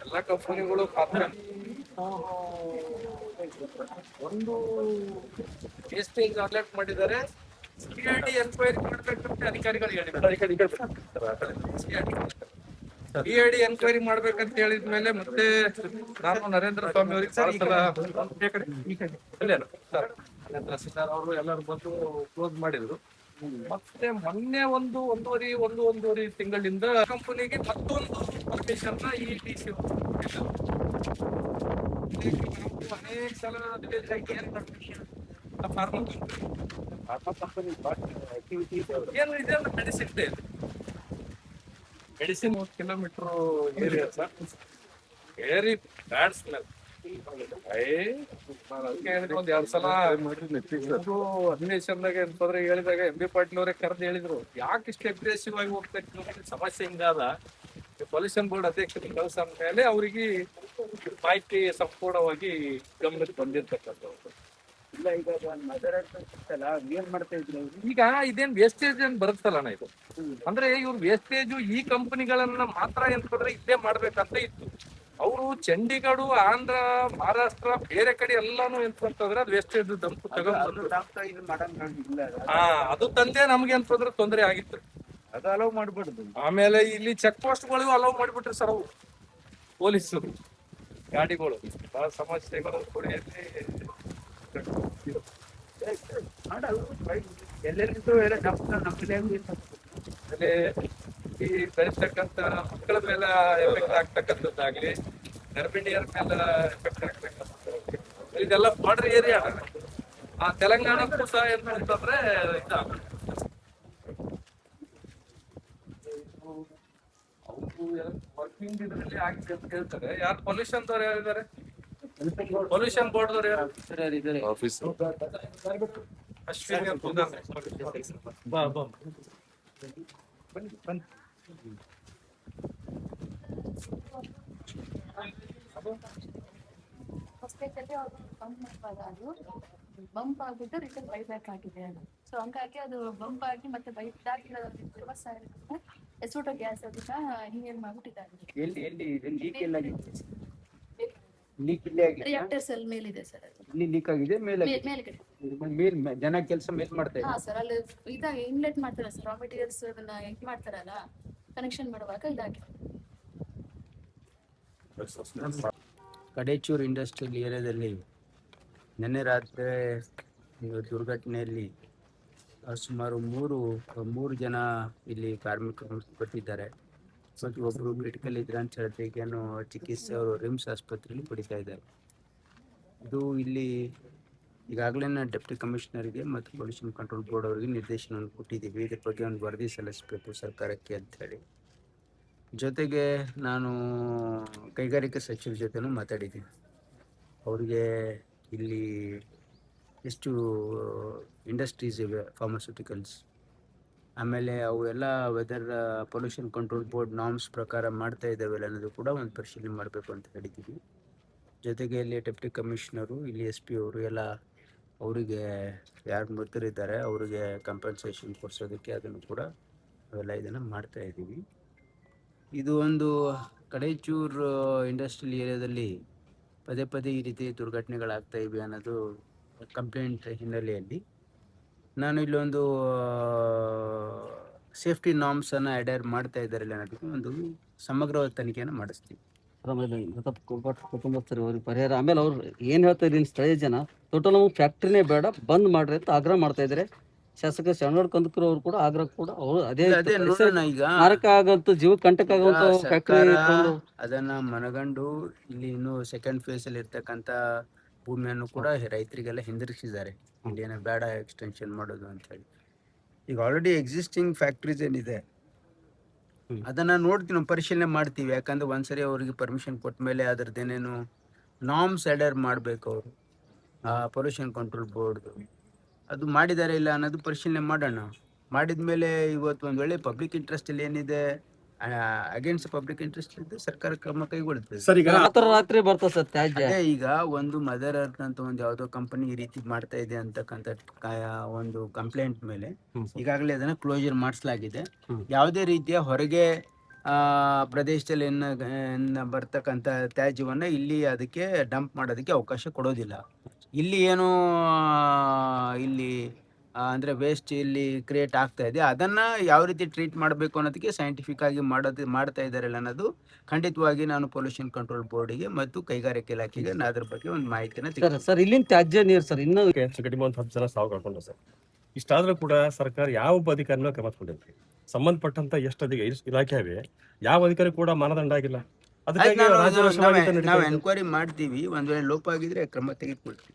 ಎಲ್ಲ ಕಂಪನಿಗಳು ಪಾತ್ರ ಒಂದು ವೇಸ್ಟೇಜ್ ಅಲರ್ಟ್ ಮಾಡಿದ್ದಾರೆ. ಸಿಐಡಿ ಎನ್ಕ್ವೈರಿ ಮಾಡ್ಬೇಕಂತ ಅಧಿಕಾರಿಗಳು ಸಿಐಡಿ ಎನ್ಕ್ವೈರಿ ಮಾಡ್ಬೇಕಂತ ಹೇಳಿದ್ಮೇಲೆ ಮತ್ತೆ ನಾನು ನರೇಂದ್ರ ಸ್ವಾಮಿ ಅವರಿಗೆ ತಹಸೀಲ್ದಾರ್ ಅವರು ಎಲ್ಲರೂ ಬಂದು ಕ್ಲೋಸ್ ಮಾಡಿದ್ರು. ಮತ್ತೆ ಮೊನ್ನೆ ಒಂದೂವರೆ ತಿಂಗಳಿಂದ ಕಂಪನಿಗೆ ಮತ್ತೊಂದು ಪರ್ಮಿಷನ್ ಈ ಡಿಸಿ ಅನೇಕ ಸಲ ಏನು ಇದೆ ಮೆಡಿಸಿನ್ ಇದೆ. Medicine 1 kilometre area sir, very bad smell. ಒಂದ್ 2 ಸಲ ಅಧಿವೇಶನದಾಗ ಎಂತಂದ್ರೆ ಹೇಳಿದಾಗ MB ಪಾಟೀಲ್ ಅವರೇ ಕರೆದು ಹೇಳಿದ್ರು, ಯಾಕೆ ಇಷ್ಟು ಅಗ್ರೆಸಿವ್ ಆಗಿ ಹೋಗ್ತಾ ಇತ್ತು, ಸಮಸ್ಯೆ ಹಿಂಗಾದ ಪೊಲ್ಯೂಷನ್ ಬೋರ್ಡ್ ಅಧ್ಯಕ್ಷರ ಕೆಲಸ ಮೇಲೆ ಅವರಿಗೆ ಮಾಹಿತಿ ಸಂಪೂರ್ಣವಾಗಿ ಗಮನಕ್ಕೆ ಬಂದಿರ್ತಕ್ಕಂಥದ್ದು. ಇಲ್ಲ ಈಗ ಏನ್ ಮಾಡ್ತಾ ಇದ್ರು ಈಗ ಇದೇನ್ ವೇಸ್ಟೇಜ್ ಏನ್ ಬರುತ್ತಲ್ಲ ಇದು, ಅಂದ್ರೆ ಇವ್ರು ವೇಸ್ಟೇಜ್ ಈ ಕಂಪನಿಗಳನ್ನ ಮಾತ್ರ ಎಂತಂದ್ರೆ ಇಲ್ಲೇ ಮಾಡ್ಬೇಕಂತ ಇತ್ತು. ಅವರು ಚಂಡೀಗಢ, ಆಂಧ್ರ, ಮಹಾರಾಷ್ಟ್ರ ಬೇರೆ ಕಡೆ ಎಲ್ಲಾನು ಎಂತಂದ್ರೆ ಅದು ವೇಸ್ಟೇಜ್ ದಂಪು ತಗೊಂಡು ಅದು ತಂದೆ ನಮ್ಗೆ ಎಂತಂದ್ರೆ ತೊಂದರೆ ಆಗಿತ್ತು. ಅದು ಅಲೋ ಮಾಡ್ಬಿಡುದು. ಆಮೇಲೆ ಇಲ್ಲಿ ಚೆಕ್ ಪೋಸ್ಟ್ ಗಳಿಗೂ ಅಲೋ ಮಾಡ್ಬಿಟ್ರಿ ಸರ್ ಅವು ಪೊಲೀಸರು. ಗಾಡಿಗಳು ಬಹಳ ಸಮಸ್ಯೆಗಳು ಈ ಬೆಳೆಸ್ತಕ್ಕಂತ ಮಕ್ಕಳ ಮೇಲೆ ಎಫೆಕ್ಟ್ ಆಗ್ತಕ್ಕಂಥದ್ದಾಗ್ಲಿ, ಗರ್ಭಿಣಿಯರ ಮೇಲೆ ಎಫೆಕ್ಟ್ ಆಗ್ತಕ್ಕಂಥದ್ದು, ಇದೆಲ್ಲ ಬಾರ್ಡರ್ ಏರಿಯಾ. ಆ ತೆಲಂಗಾಣಕ್ಕೂ ಸಹ ಏನ್ ಅಂತಂದ್ರೆ ವರ್ಕಿಂಗ್ ಇದ್ರಲ್ಲಿ ಆಗಿದೆ ಅಂತ ಹೇಳ್ತಾರೆ. ಯಾರು ಪೊಲ್ಯೂಷನ್ ದವ್ರು ಯಾರಿದ್ದಾರೆ? ಪೊಲ್ಯೂಷನ್ ಬೋರ್ಡ್ ದವ್ರು ಯಾರು? ಅಶ್ವಿನಿ ಅಂತ ಬಂಪ್ ಆಗ್ಬಿಟ್ಟು ರಿಟರ್ನ್ ಬೈಬ್ಯಾಕ್ ಆಗಿದೆ ಅದು. ಸೊ ಹಂಗಾಗಿ ಅದು ಬಂಪ್ ಆಗಿ ಮತ್ತೆ ಎಸ್ಟೋ ಗ್ಯಾಸ್ ಅದನ್ನ ಹಿಂಗೇನ್ ಮಾಡ್ಬಿಟ್ಟಿದ್ದಾರೆ. ರಿಯಾಕ್ಟರ್ ಸೆಲ್ ಮೇಲಿದೆ ಸರ್, ಇಲ್ಲಿ ಲೀಕ್ ಆಗಿದೆ. ಮೇಲ್ಗಡೆ ಜನ ಕೆಲಸ ಮೇಲ್ ಮಾಡ್ತಾ ಇದ್ದಾರೆ. ಸರ್ ಅಲ್ಲಿ ಇದಾಗ ಇನ್ಲೆಟ್ ಮಾಡ್ತಾರೆ ಸರ್, ರಾ ಮೆಟೀರಿಯಲ್ಸ್ ಅದನ್ನ ಹೆಂಗ್ ಮಾಡ್ತಾರಲ್ಲ ಕನೆಕ್ಷನ್ ಮಾಡುವಾಗ ಇದಾಗಿದೆ. ಕಡೇಚೂರು ಇಂಡಸ್ಟ್ರಿಯಲ್ ಏರಿಯಾದಲ್ಲಿ ನಿನ್ನೆ ರಾತ್ರಿ ದುರ್ಘಟನೆಯಲ್ಲಿ ಸುಮಾರು ಮೂರು ಜನ ಇಲ್ಲಿ ಕಾರ್ಮಿಕರು ಮೃತಪಟ್ಟಿದ್ದಾರೆ. ಮತ್ತು ಒಬ್ಬರು ಕ್ರಿಟಿಕಲ್ ಇದ್ರೆ ಅಂತ ಹೇಳ್ತೇನು ಚಿಕಿತ್ಸೆ ಅವರು ರಿಮ್ಸ್ ಆಸ್ಪತ್ರೆಯಲ್ಲಿ ಪಡಿತಾ ಇದ್ದಾರೆ. ಇದು ಇಲ್ಲಿ ಈಗಾಗಲೇ ಡೆಪ್ಟಿ ಕಮಿಷನರ್ಗೆ ಮತ್ತು ಪೊಲ್ಯೂಷನ್ ಕಂಟ್ರೋಲ್ ಬೋರ್ಡ್ ಅವರಿಗೆ ನಿರ್ದೇಶನವನ್ನು ಕೊಟ್ಟಿದ್ದೀವಿ. ಇದ್ರ ಬಗ್ಗೆ ಒಂದು ವರದಿ ಸಲ್ಲಿಸಬೇಕು ಸರ್ಕಾರಕ್ಕೆ ಅಂಥೇಳಿ. ಜೊತೆಗೆ ನಾನು ಕೈಗಾರಿಕಾ ಸಚಿವರ ಜೊತೆನೂ ಮಾತಾಡಿದ್ದೀನಿ. ಅವ್ರಿಗೆ ಇಲ್ಲಿ ಎಷ್ಟು ಇಂಡಸ್ಟ್ರೀಸ್ ಇವೆ, ಫಾರ್ಮಸ್ಯೂಟಿಕಲ್ಸ್, ಆಮೇಲೆ ಅವು ಎಲ್ಲ whether pollution control board norms ಪ್ರಕಾರ ಮಾಡ್ತಾ ಇದ್ದಾವೆಲ್ಲ ಅನ್ನೋದು ಕೂಡ ಒಂದು ಪರಿಶೀಲನೆ ಮಾಡಬೇಕು ಅಂತ ಹೇಳಿದ್ದೀವಿ. ಜೊತೆಗೆ ಇಲ್ಲಿ ಡೆಪ್ಟಿ ಕಮಿಷನರು, ಇಲ್ಲಿ SP ಅವರು ಎಲ್ಲ ಅವರಿಗೆ ಯಾರು ಮೃತರಿದ್ದಾರೆ ಅವರಿಗೆ ಕಂಪನ್ಸೇಷನ್ ಕೊಡಿಸೋದಕ್ಕೆ ಅದನ್ನು ಕೂಡ ಅವೆಲ್ಲ ಇದನ್ನು ಮಾಡ್ತಾ ಇದ್ದೀವಿ. ಇದು ಒಂದು ಕಡೇಚೂರು ಇಂಡಸ್ಟ್ರಿಯಲ್ ಏರಿಯಾದಲ್ಲಿ ಪದೇ ಪದೇ ಈ ರೀತಿ ದುರ್ಘಟನೆಗಳಾಗ್ತಾ ಇವೆ ಅನ್ನೋದು ಕಂಪ್ಲೇಂಟ್ ಹಿನ್ನೆಲೆಯಲ್ಲಿ ನಾನು ಇಲ್ಲೊಂದು ಸೇಫ್ಟಿ ನಾರ್ಮ್ಸನ್ನು ಅಡೇರ್ ಮಾಡ್ತಾ ಇದ್ದಾರೆ ಅನ್ನೋದಕ್ಕೆ ಒಂದು ಸಮಗ್ರವಾದ ತನಿಖೆಯನ್ನು ಮಾಡಿಸ್ತೀವಿ. ಆಮೇಲೆ ಕುಟುಂಬಸ್ಥರು ಅವ್ರಿಗೆ ಪರಿಹಾರ, ಆಮೇಲೆ ಅವ್ರು ಏನು ಹೇಳ್ತಾ ಇದ್ದೀನಿ ಸ್ಥಳೀಯ ಜನ ಟೋಟಲ್ ನಮಗೆ ಫ್ಯಾಕ್ಟ್ರಿನೇ ಬೇಡ ಬಂದ್ ಮಾಡ್ರಿ ಅಂತ ಆಗ್ರಹ ಮಾಡ್ತಾ ಇದ್ದಾರೆ. ಶಾಸಕ ಶರಣಗೌಡ ಕಂದಕೂರು ಅವರು ಕೂಡ ಆಗ್ರಹ ಕೂಡ ಅವರು ಅದೇ ಈಗ ಮಾರಕ ಆಗಂತ ಜೀವ ಕಂಟಕ ಆಗುವಂತ ಫ್ಯಾಕ್ಟ್ರಿ ಅದನ್ನ ಮನಗಂಡು ಇಲ್ಲಿ ಇನ್ನು ಸೆಕೆಂಡ್ ಫೇಸ್ ಅಲ್ಲಿ ಇರ್ತಕ್ಕಂಥ ಭೂಮಿಯನ್ನು ಕೂಡ ರೈತರಿಗೆಲ್ಲ ಹಿಂದಿರುಗಿಸಿದ್ದಾರೆ. ಇಲ್ಲೇನೋ ಬೇಡ ಎಕ್ಸ್ಟೆನ್ಷನ್ ಮಾಡೋದು ಅಂತ ಹೇಳಿ. ಈಗ ಆಲ್ರೆಡಿ ಎಕ್ಸಿಸ್ಟಿಂಗ್ ಫ್ಯಾಕ್ಟ್ರೀಸ್ ಏನಿದೆ ಅದನ್ನ ನೋಡ್ತೀವಿ, ನಾವು ಪರಿಶೀಲನೆ ಮಾಡ್ತೀವಿ. ಯಾಕಂದ್ರೆ ಒಂದ್ಸರಿ ಅವ್ರಿಗೆ ಪರ್ಮಿಷನ್ ಕೊಟ್ಟ ಮೇಲೆ ಅದ್ರದ್ದೇನೇನು ನಾರ್ಮ್ಸ್ ಅಡರ್ ಮಾಡಬೇಕು ಅವರು, ಪೊಲ್ಯೂಷನ್ ಕಂಟ್ರೋಲ್ ಬೋರ್ಡ್ ಅದು ಮಾಡಿದ್ದಾರೆ ಇಲ್ಲ ಅನ್ನೋದು ಪರಿಶೀಲನೆ ಮಾಡೋಣ. ಮಾಡಿದ್ಮೇಲೆ ಇವತ್ತು ಒಂದ್ ವೇಳೆ ಪಬ್ಲಿಕ್ ಇಂಟ್ರೆಸ್ಟ್ ಅಲ್ಲಿ ಏನಿದೆ, ಅಗೇನ್ಸ್ಟ್ ಪಬ್ಲಿಕ್ ಇಂಟ್ರೆಸ್ಟ್ ಇದೆ, ಸರ್ಕಾರ ಕ್ರಮ ಕೈಗೊಳ್ಳುತ್ತದೆ. ಸರ್ ಈಗ ರಾತ್ರಿ ಬರ್ತದೆ ಸರ್ ತ್ಯಾಜ್ಯ. ಅದೇ ಈಗ ಒಂದು ಮದರ್ ಅರ್ತ್ ಅಂತ ಒಂದು ಯಾವುದೋ ಕಂಪನಿ ಈ ರೀತಿ ಮಾಡ್ತಾ ಇದೆ ಅಂತಕ್ಕಂಥ ಒಂದು ಕಂಪ್ಲೇಂಟ್ ಮೇಲೆ ಈಗಾಗಲೇ ಅದನ್ನ ಕ್ಲೋಸರ್ ಮಾಡಿಸಲಾಗಿದೆ. ಯಾವುದೇ ರೀತಿಯ ಹೊರಗೆ ಪ್ರದೇಶದಲ್ಲಿ ಬರ್ತಕ್ಕಂಥ ತ್ಯಾಜ್ಯವನ್ನ ಇಲ್ಲಿ ಅದಕ್ಕೆ ಡಂಪ್ ಮಾಡೋದಕ್ಕೆ ಅವಕಾಶ ಕೊಡೋದಿಲ್ಲ. ಇಲ್ಲಿ ಏನು ಇಲ್ಲಿ ಅಂದ್ರೆ ವೇಸ್ಟ್ ಇಲ್ಲಿ ಕ್ರಿಯೇಟ್ ಆಗ್ತಾ ಇದೆ, ಅದನ್ನ ಯಾವ ರೀತಿ ಟ್ರೀಟ್ ಮಾಡಬೇಕು ಅನ್ನೋದಕ್ಕೆ ಸೈಂಟಿಫಿಕ್ ಆಗಿ ಮಾಡ್ತಾ ಇದ್ದಾರಲ್ಲ ಅನ್ನೋದು ಖಂಡಿತವಾಗಿ ನಾನು ಪೊಲ್ಯೂಷನ್ ಕಂಟ್ರೋಲ್ ಬೋರ್ಡಿಗೆ ಮತ್ತು ಕೈಗಾರಿಕೆ ಇಲಾಖೆಗೆ ಅದ್ರ ಬಗ್ಗೆ ಒಂದು ಮಾಹಿತಿನ ಸರ್ ಇಲ್ಲಿನ ತ್ಯಾಜ್ಯ ನೀರು ಸರ್ ಇನ್ನೂ ಕಡಿಮೆ ಒಂದು 10 ಜನ ಸಾವು ಕಳ್ಕೊಂಡು ಸರ್. ಇಷ್ಟಾದ್ರೂ ಕೂಡ ಸರ್ಕಾರ ಯಾವ ಅಧಿಕಾರಿ ಮೇಲೆ ಕ್ರಮ ತಗೊಂಡಿಲ್ಲ. ಸಂಬಂಧಪಟ್ಟಂತ ಎಷ್ಟು ಇಲಾಖೆ ಇವೆ, ಯಾವ ಅಧಿಕಾರಿ ಕೂಡ ಮಾನದಂಡ ಆಗಿಲ್ಲ. ಅದಕ್ಕಾಗಿ ನಾವು ಎನ್ಕ್ವೈರಿ ಮಾಡ್ತೀವಿ. ಒಂದ್ ವೇಳೆ ಲೋಪ ಆಗಿದ್ರೆ ಕ್ರಮ ತೆಗೆದುಕೊಳ್ತೀವಿ.